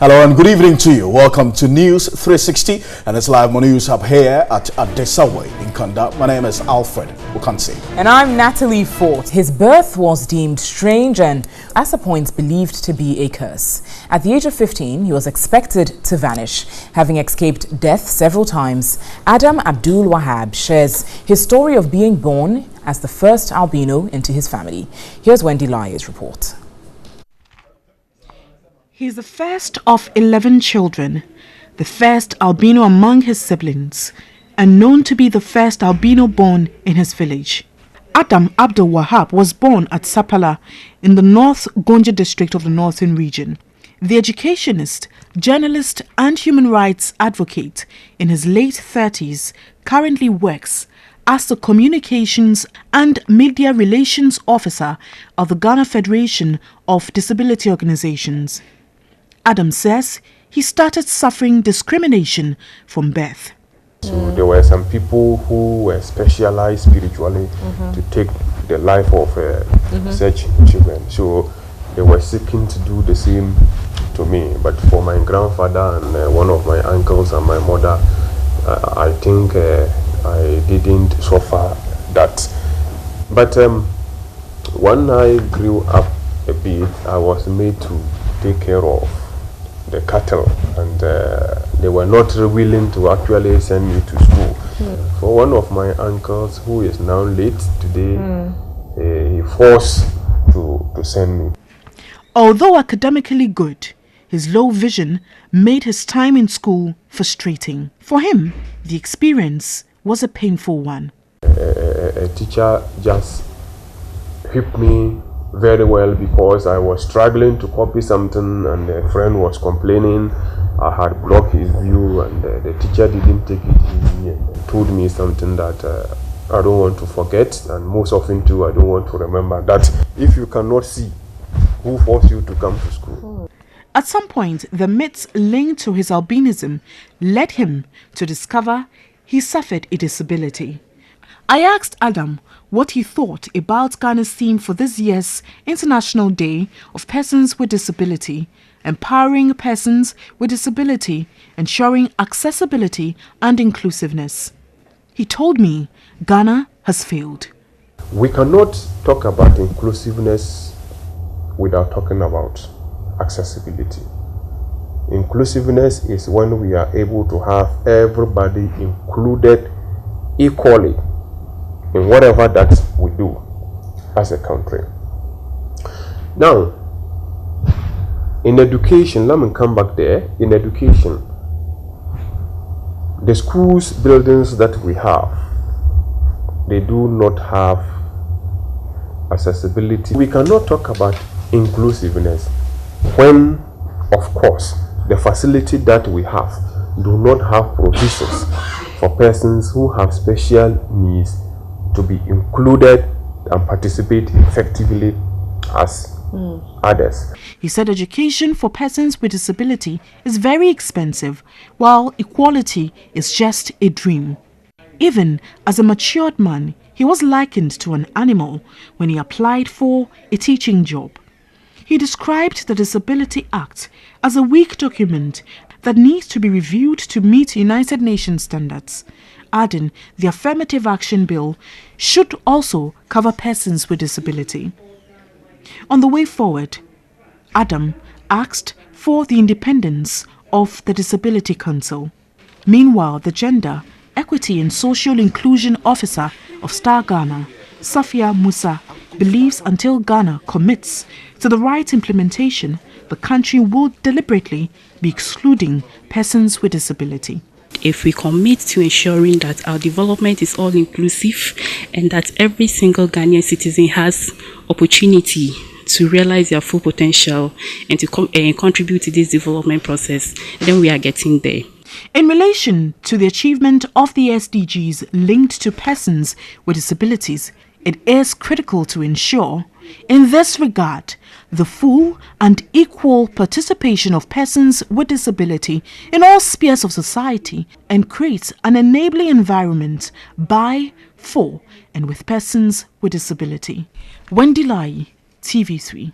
Hello and good evening to you. Welcome to News 360 and it's live on News Hub here at Adesawe in Kanda. My name is Alfred Okansi. And I'm Natalie Fort. His birth was deemed strange and at some points believed to be a curse. At the age of 15, he was expected to vanish. Having escaped death several times, Abdul Wahab shares his story of being born as the first albino into his family. Here's Wendy Laryea's report. He is the first of 11 children, the first albino among his siblings, and known to be the first albino born in his village. Abdul Wahab was born at Sapala in the North Gonja district of the Northern region. The educationist, journalist and human rights advocate in his late 30s currently works as the Communications and Media Relations Officer of the Ghana Federation of Disability Organizations. Adam says he started suffering discrimination from birth. So there were some people who were specialized spiritually to take the life of such children. So they were seeking to do the same to me. But for my grandfather and one of my uncles and my mother, I think I didn't suffer that. But when I grew up a bit, I was made to take care of the cattle, and they were not willing to actually send me to school. For one of my uncles who is now late today, he forced to send me. Although academically good, his low vision made his time in school frustrating. For him, the experience was a painful one. A teacher just whipped me very well because I was struggling to copy something and a friend was complaining I had blocked his view, and the teacher didn't take it easy and told me something that I don't want to forget, and most often too I don't want to remember, that if you cannot see, who forced you to come to school? At some point, the myths linked to his albinism led him to discover he suffered a disability. I asked Adam what he thought about Ghana's theme for this year's International Day of Persons with Disability, empowering persons with disability, ensuring accessibility and inclusiveness. He told me Ghana has failed. We cannot talk about inclusiveness without talking about accessibility. Inclusiveness is when we are able to have everybody included equally in whatever that we do as a country. Now, in education, let me come back there. In education, the schools buildings that we have, they do not have accessibility. We cannot talk about inclusiveness when, of course, the facility that we have do not have provisions for persons who have special needs to be included and participate effectively as others. He said education for persons with disability is very expensive, while equality is just a dream. Even as a matured man, he was likened to an animal when he applied for a teaching job. He described the Disability Act as a weak document that needs to be reviewed to meet United Nations standards, adding the Affirmative Action Bill should also cover persons with disability. On the way forward, Adam asked for the independence of the Disability Council. Meanwhile, the Gender, Equity and Social Inclusion Officer of Star Ghana, Safia Musa, believes until Ghana commits to the right implementation, the country will deliberately be excluding persons with disability. If we commit to ensuring that our development is all inclusive and that every single Ghanaian citizen has opportunity to realize their full potential and to contribute to this development process, then we are getting there. In relation to the achievement of the SDGs linked to persons with disabilities, it is critical to ensure, in this regard, the full and equal participation of persons with disability in all spheres of society and create an enabling environment by, for, and with persons with disability. Wendy Laryea, TV3.